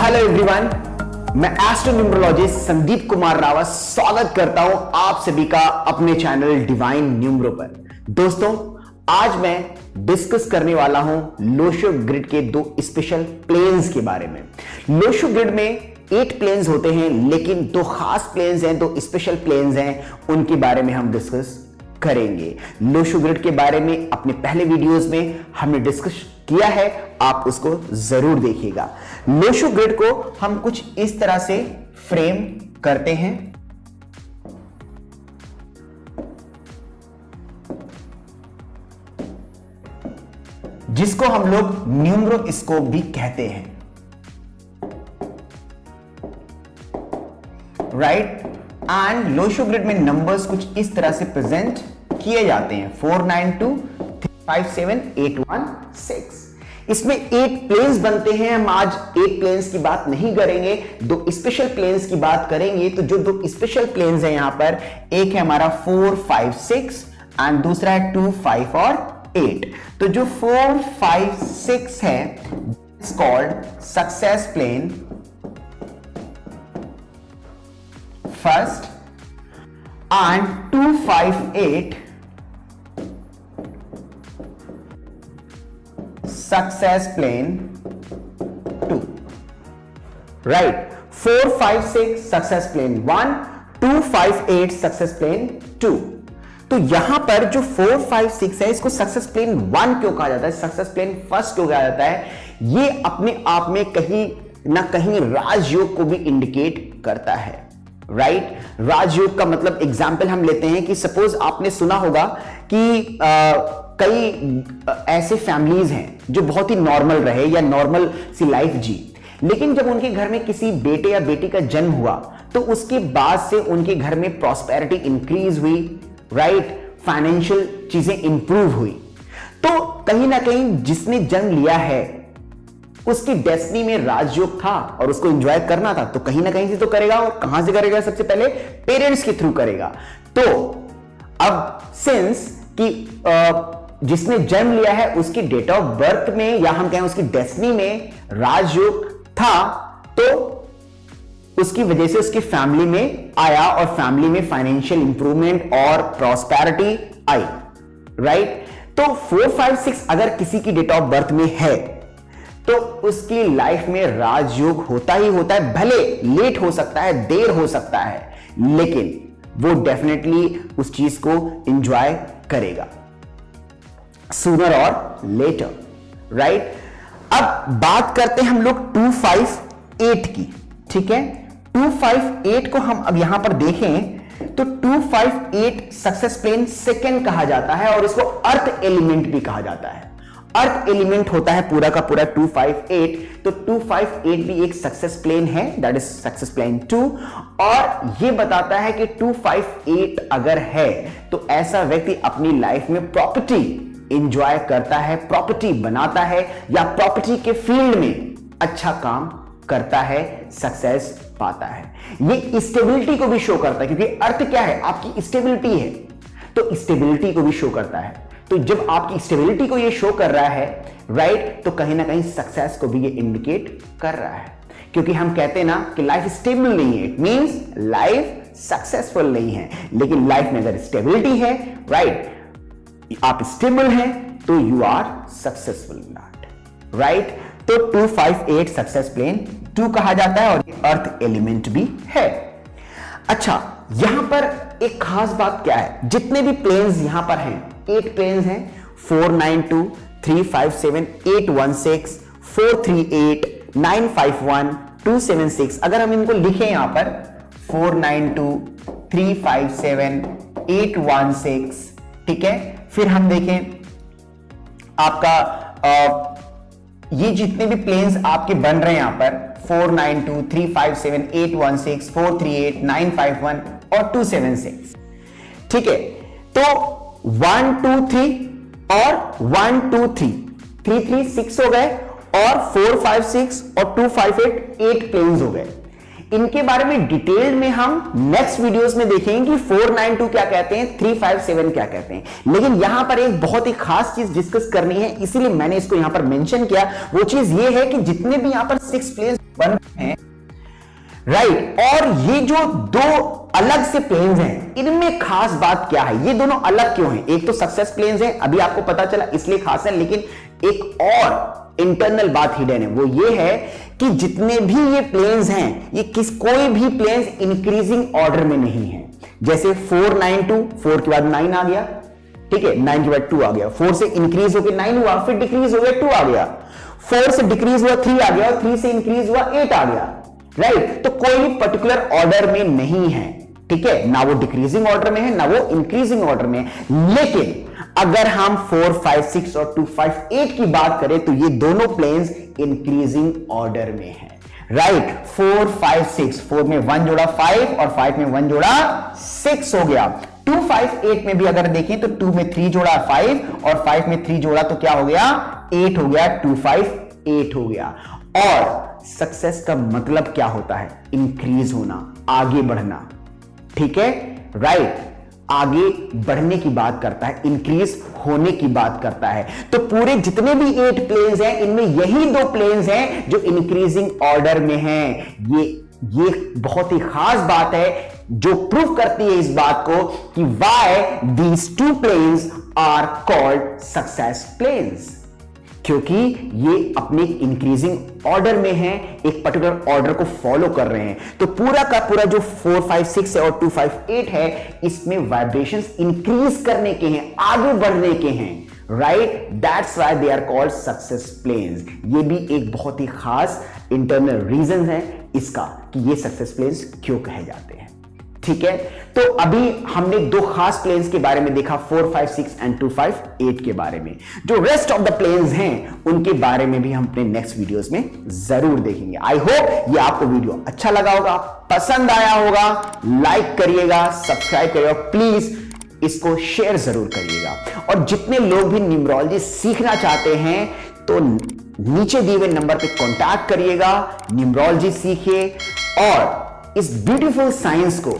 Hello everyone, मैं एस्ट्रोन्यूमरोलॉजिस्ट संदीप कुमार रावत स्वागत करता हूं आप सभी का अपने चैनल डिवाइन न्यूमरो पर। दोस्तों, आज मैं डिस्कस करने वाला हूं लोशो ग्रिड के दो स्पेशल प्लेन्स के बारे में। लोशो ग्रिड में 8 प्लेन्स होते हैं, लेकिन दो खास प्लेन्स हैं, दो स्पेशल प्लेन्स हैं, उनके बारे में हम डिस्कस करेंगे। लोशो ग्रिड के बारे में अपने पहले वीडियोस में हमने डिस्कस किया है, आप उसको जरूर देखिएगा। लोशो ग्रिड को हम कुछ इस तरह से फ्रेम करते हैं। जिसको हम लोग न्यूमरोस्कोप भी कहते हैं, राइट। एंड लोशो ग्रिड में नंबर्स कुछ इस तरह से प्रेजेंट किए जाते हैं, 492 357 816। इसमें 8 प्लेन्स बनते हैं। हम आज 8 प्लेन्स की बात नहीं करेंगे, दो स्पेशल प्लेन्स की बात करेंगे। तो जो दो स्पेशल प्लेन्स हैं यहां पर, एक है हमारा 4, 5, 6 एंड दूसरा है 2, 5 और 8। तो जो 4, 5, 6 है it's called success plane first, and 2, 5, 8 success plane 2, right. 4, 5, 6 success plane 1, 2, 5, 8 success plane 2। तो यहां पर जो 4, 5, 6 है, इसको सक्सेस प्लेन 1 क्यों कहा जाता है, सक्सेस प्लेन फर्स्ट क्यों कहा जाता है? ये अपने आप में कहीं ना कहीं राजयोग को भी इंडिकेट करता है, राइट। राजयोग का मतलब एग्जाम्पल हम लेते हैं कि सपोज आपने सुना होगा कि कई ऐसे फैमिलीज हैं जो बहुत ही नॉर्मल रहे या नॉर्मल सी लाइफ जी, लेकिन जब उनके घर में किसी बेटे या बेटी का जन्म हुआ तो उसके बाद से उनके घर में प्रॉस्पेरिटी इंक्रीज हुई, राइट, फाइनेंशियल चीजें इंप्रूव हुई। तो कहीं ना कहीं जिसने जन्म लिया है उसकी डेस्टिनी में राजयोग था और उसको एंजॉय करना था, तो कहीं ना कहीं से तो करेगा। और कहां से करेगा? सबसे पहले पेरेंट्स के थ्रू करेगा। तो अब सिंस कि जिसने जन्म लिया है उसकी डेट ऑफ बर्थ में या हम कहें उसकी डेस्टिनी में राजयोग था, तो उसकी वजह से उसकी फैमिली में आया और फैमिली में फाइनेंशियल इंप्रूवमेंट और प्रॉस्पेरिटी आई, राइट। तो 4, 5, 6 अगर किसी की डेट ऑफ बर्थ में है तो उसकी लाइफ में राजयोग होता ही होता है। भले लेट हो सकता है, देर हो सकता है, लेकिन वो डेफिनेटली उस चीज को एंजॉय करेगा सूनर और लेटर, राइट। अब बात करते हैं हम लोग 2, 5, 8 की, ठीक है। 2, 5, 8 को हम अब यहां पर देखें तो 2, 5, 8 सक्सेस प्लेन सेकेंड कहा जाता है और इसको अर्थ एलिमेंट भी कहा जाता है। अर्थ एलिमेंट होता है पूरा का पूरा 2, 5, 8। तो 2, 5, 8 भी एक सक्सेस प्लेन है, दैट इज सक्सेस प्लेन 2। और यह बताता है कि 2, 5, 8 अगर है तो ऐसा व्यक्ति अपनी लाइफ में प्रॉपर्टी एंजॉय करता है, प्रॉपर्टी बनाता है या प्रॉपर्टी के फील्ड में अच्छा काम करता है, सक्सेस पाता है। ये स्टेबिलिटी को भी शो करता है, क्योंकि अर्थ क्या है? आपकी स्टेबिलिटी है, तो स्टेबिलिटी को भी शो करता है। तो जब आपकी स्टेबिलिटी को ये शो कर रहा है, राइट, तो कहीं ना कहीं सक्सेस को भी ये इंडिकेट कर रहा है। क्योंकि हम कहते हैं ना कि लाइफ स्टेबल नहीं है, इट मींस लाइफ सक्सेसफुल नहीं है। लेकिन लाइफ में अगर स्टेबिलिटी है, राइट, आप स्टेबल हैं, तो you are successful not, right. तो 2, 5, 8 सक्सेस प्लेन 2 कहा जाता है और अर्थ एलिमेंट भी है। अच्छा, यहां पर एक खास बात क्या है? जितने भी प्लेन्स यहां पर हैं, 8 प्लेन्स हैं, 492 357 816 438 951 276। अगर हम इनको लिखें यहां पर 492 357 816, ठीक है। फिर हम देखें आपका ये जितने भी प्लेन्स आपके बन रहे हैं यहां पर 492 357 816 438 951 और 276, ठीक है। तो 1 2 3 और 1 2 3 3 3 6 हो गए और 4 5 6 और 2 5 8 प्लेन्स हो गए। इनके बारे में डिटेल में हम नेक्स्ट वीडियोस में देखेंगे कि 492 क्या कहते हैं, 357 क्या कहते हैं। लेकिन यहां पर एक बहुत ही खास चीज डिस्कस करनी है, इसीलिए मैंने इसको यहां पर मेंशन किया। वो चीज ये है कि जितने भी यहां पर 6 प्लेन्स बन हैं, राइट। और ये जो दो अलग से प्लेन्स हैं, इनमें खास बात क्या है, ये दोनों अलग क्यों हैं? एक तो सक्सेस प्लेन्स हैं, अभी आपको पता चला इसलिए खास है, लेकिन एक और इंटरनल बात हिडन है, वो ये है कि जितने भी ये प्लेन्स हैं, ये कोई भी प्लेन्स इंक्रीजिंग ऑर्डर में नहीं है। जैसे 4 9 2, 4 के बाद 9 आ गया, ठीक है, 9 के बाद 2 आ गया, 4 से इंक्रीज होकर 9 हुआ, फिर डिक्रीज हो गया 2 आ गया, 4 से डिक्रीज हुआ 3 आ गया, और 3 से इंक्रीज हुआ 8 आ गया, राइट। तो कोई पर्टिकुलर ऑर्डर में नहीं है, ठीक है, ना वो डिक्रीजिंग ऑर्डर में है, ना वो इंक्रीजिंग ऑर्डर में है। लेकिन अगर हम 4 5 6 और 2 5 8 की बात करें तो ये दोनों प्लेन्स इंक्रीजिंग ऑर्डर में है, राइट। 4 5 6, 4 में 1 जोड़ा 5 और 5 में 1 जोड़ा 6 हो गया। 2 5 8 में भी अगर देखें तो 2 में 3 जोड़ा 5 और 5 में 3 जोड़ा तो क्या हो गया, 8 हो गया। 2 5 8 हो गया। और सक्सेस का मतलब क्या होता है? इंक्रीज होना, आगे बढ़ना, ठीक है, राइट। आगे बढ़ने की बात करता है, इंक्रीज होने की बात करता है। तो पूरे जितने भी 8 प्लेन्स हैं, इनमें यही 2 प्लेन्स हैं जो इंक्रीजिंग ऑर्डर में हैं। ये बहुत ही खास बात है जो प्रूव करती है इस बात को कि why these 2 planes are called success planes, क्योंकि ये अपने इंक्रीजिंग ऑर्डर में हैं, एक पर्टिकुलर ऑर्डर को फॉलो कर रहे हैं। तो पूरा का पूरा जो 4 5 6 है और 2 5 8 है, इसमें वाइब्रेशंस इंक्रीज करने के हैं, आगे बढ़ने के हैं, right. That's why they are called success planes. ये भी एक बहुत ही खास इंटरनल रीजन है इसका कि ये सक्सेस प्लेन्स क्यों कहे जाते हैं, ठीक है। तो अभी हमने 2 खास प्लेन्स के बारे में देखा, 4 5 6 एंड 2 5 8 के बारे में। जो रेस्ट ऑफ द प्लेन्स हैं उनके बारे में भी हम अपने नेक्स्ट वीडियोस में जरूर देखेंगे। आई होप ये आपको वीडियो अच्छा लगा होगा, पसंद आया होगा। लाइक करिएगा, सब्सक्राइब करिएगा, प्लीज इसको शेयर जरूर करिएगा। और जितने लोग भी न्यूमरोलॉजी सीखना चाहते हैं तो नीचे दिए हुए नंबर पे कांटेक्ट करिएगा, न्यूमरोलॉजी सीखिए और इस ब्यूटीफुल साइंस को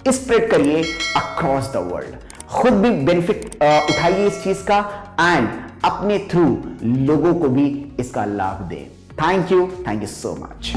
स्प्रेड करिए अक्रॉस द वर्ल्ड। खुद भी बेनिफिट उठाइए इस चीज का एंड अपने थ्रू लोगों को भी इसका लाभ दें। Thank you so much.